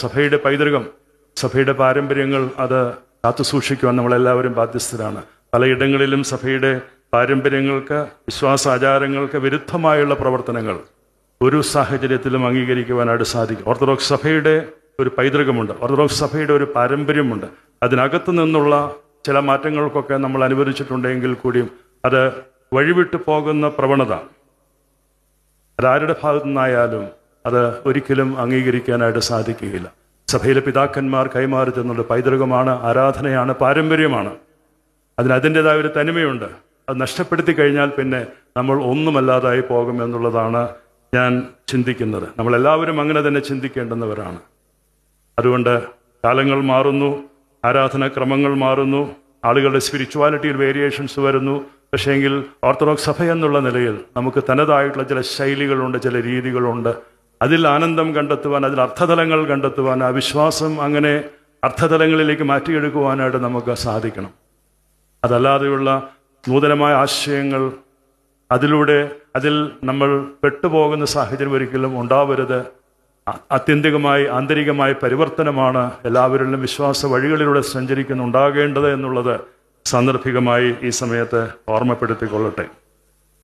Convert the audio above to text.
സഭയുടെ പൈതൃകം, സഭയുടെ പാരമ്പര്യങ്ങൾ അത് കാത്തുസൂക്ഷിക്കുവാൻ നമ്മളെല്ലാവരും ബാധ്യസ്ഥരാണ്. പലയിടങ്ങളിലും സഭയുടെ പാരമ്പര്യങ്ങൾക്ക്, വിശ്വാസാചാരങ്ങൾക്ക് വിരുദ്ധമായുള്ള പ്രവർത്തനങ്ങൾ ഒരു സാഹചര്യത്തിലും അംഗീകരിക്കുവാനായിട്ട് സാധിക്കും. ഓർത്തഡോക്സ് സഭയുടെ ഒരു പൈതൃകമുണ്ട്, ഓർത്തഡോക്സ് സഭയുടെ ഒരു പാരമ്പര്യമുണ്ട്. അതിനകത്തു നിന്നുള്ള ചില മാറ്റങ്ങൾക്കൊക്കെ നമ്മൾ അനുവദിച്ചിട്ടുണ്ടെങ്കിൽ കൂടിയും അത് വഴിവിട്ടു പോകുന്ന പ്രവണത അതാരുടെ ഭാഗത്തു നിന്നായാലും അത് ഒരിക്കലും അംഗീകരിക്കാനായിട്ട് സാധിക്കുകയില്ല. സഭയിലെ പിതാക്കന്മാർ കൈമാറി തന്നുള്ള പൈതൃകമാണ്, ആരാധനയാണ്, പാരമ്പര്യമാണ്. അതിൻ്റെതായ ഒരു തനിമയുണ്ട്. അത് നഷ്ടപ്പെടുത്തി കഴിഞ്ഞാൽ പിന്നെ നമ്മൾ ഒന്നുമല്ലാതായി പോകും എന്നുള്ളതാണ് ഞാൻ ചിന്തിക്കുന്നത്. നമ്മളെല്ലാവരും അങ്ങനെ തന്നെ ചിന്തിക്കേണ്ടുന്നവരാണ്. അതുകൊണ്ട് കാലങ്ങൾ മാറുന്നു, ആരാധനാക്രമങ്ങൾ മാറുന്നു, ആളുകളുടെ സ്പിരിച്വാലിറ്റിയിൽ വേരിയേഷൻസ് വരുന്നു. പക്ഷേങ്കിൽ ഓർത്തഡോക്സ് സഭ എന്നുള്ള നിലയിൽ നമുക്ക് തനതായിട്ടുള്ള ചില ശൈലികളുണ്ട്, ചില രീതികളുണ്ട്. അതിൽ ആനന്ദം കണ്ടെത്തുവാൻ, അതിൽ അർത്ഥതലങ്ങൾ കണ്ടെത്തുവാൻ, ആ വിശ്വാസം അങ്ങനെ അർത്ഥതലങ്ങളിലേക്ക് മാറ്റിയെടുക്കുവാനായിട്ട് നമുക്ക് സാധിക്കണം. അതല്ലാതെയുള്ള നൂതനമായ ആശയങ്ങൾ അതിൽ നമ്മൾ പെട്ടുപോകുന്ന സാഹചര്യം ഒരിക്കലും ഉണ്ടാവരുത്. ആത്യന്തികമായി ആന്തരികമായ പരിവർത്തനമാണ് എല്ലാവരിലും വിശ്വാസ വഴികളിലൂടെ സഞ്ചരിക്കുന്നുണ്ടാകേണ്ടത് എന്നുള്ളത് സാന്ദർഭികമായി ഈ സമയത്ത് ഓർമ്മപ്പെടുത്തിക്കൊള്ളട്ടെ.